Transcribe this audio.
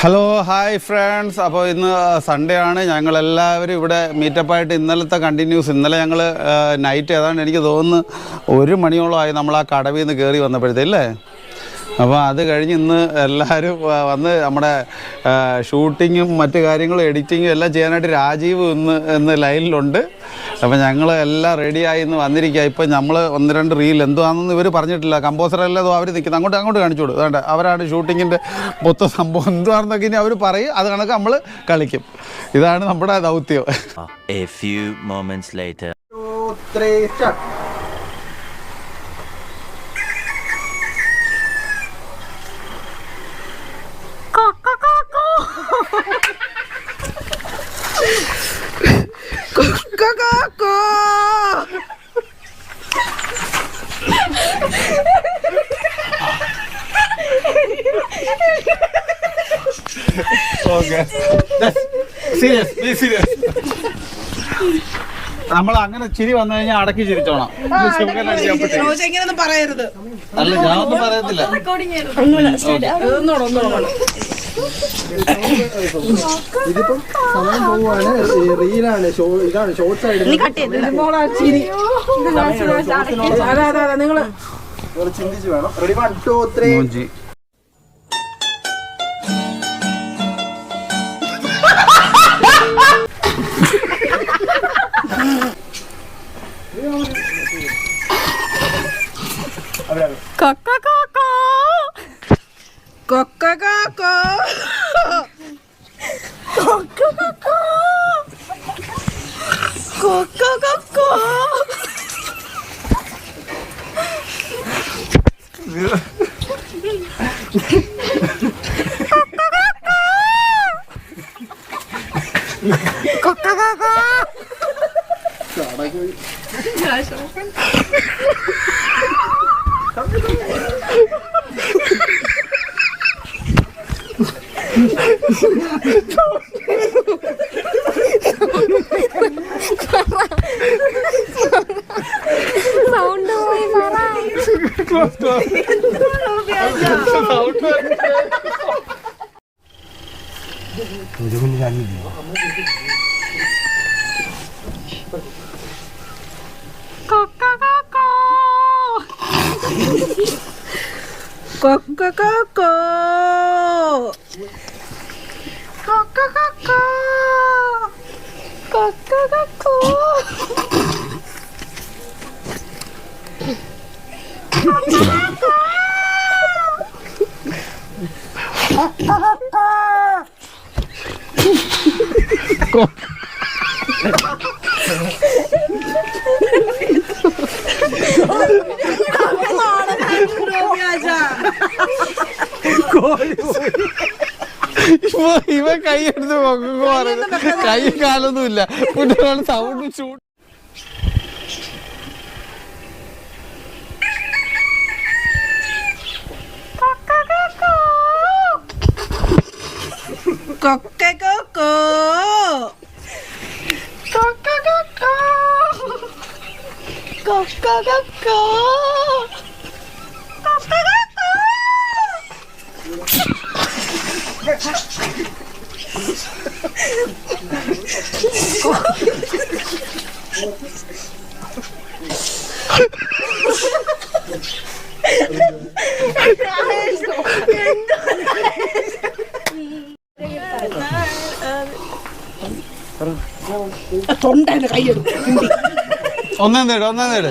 Hello hi friends. അപ്പോൾ ഇന്ന് Sunday ആണ്. ഞങ്ങളെല്ലാവരും ഇവിടെ മീറ്റപ്പായിട്ട് ഇന്നലത്തെ കണ്ടിന്യൂസ്. ഇന്നലെ ഞങ്ങൾ നൈറ്റ് ഏതാണ്ട് എനിക്ക് തോന്നുന്നു 1 മണിയോളമായി നമ്മൾ ആ കടവിൽ നിന്ന് കയറി വന്നപ്പോഴത്തേല്ലേ. അപ്പോൾ അത് കഴിഞ്ഞ് ഇന്ന് എല്ലാവരും വന്ന് നമ്മുടെ ഷൂട്ടിങ്ങും മറ്റു കാര്യങ്ങളും എഡിറ്റിങ്ങും എല്ലാം ചെയ്യാനായിട്ട് രാജീവ് ഇന്ന് ലൈനിലുണ്ട്. അപ്പോൾ ഞങ്ങൾ എല്ലാം റെഡിയായി ഇന്ന് വന്നിരിക്കുക. ഇപ്പം നമ്മൾ 1-2 റീൽ എന്തുവാണെന്ന് ഇവർ പറഞ്ഞിട്ടില്ല. കമ്പോസറെല്ലാം അവർ നിൽക്കുന്നത് അങ്ങോട്ട് കാണിച്ചു കൊടുക്കും. അതുകൊണ്ട് അവരാണ് ഷൂട്ടിങ്ങിൻ്റെ മൊത്തം സംഭവം എന്തുവാണെന്നൊക്കെ ഇനി അവർ പറയും. അത് കണക്ക് നമ്മൾ കളിക്കും. ഇതാണ് നമ്മുടെ ദൗത്യം. A few moments later. 2, 3 start. നമ്മൾ അങ്ങനെ ചിരി വന്നു കഴിഞ്ഞാൽ അടക്കി ചിരിച്ചോണം. പറയരുത്. അല്ല, ഞാനൊന്നും പറയത്തില്ല. ഇതിപ്പം സമയം പോവാണ്. റീലാണ്, ഇതാണ് ഷോർട്സ് ആയിട്ട് നിങ്ങൾ ചിന്തിച്ച് വേണം. റെഡി 1 2 3. ഇവ കൈയെടുത്ത് കൈ കാലൊന്നുമില്ല. പിന്നെ സൗണ്ട് ഷൂട്ട് തൊണ്ടേന്റെ കൈയെടുക്കും. ഒന്നേ നേട്.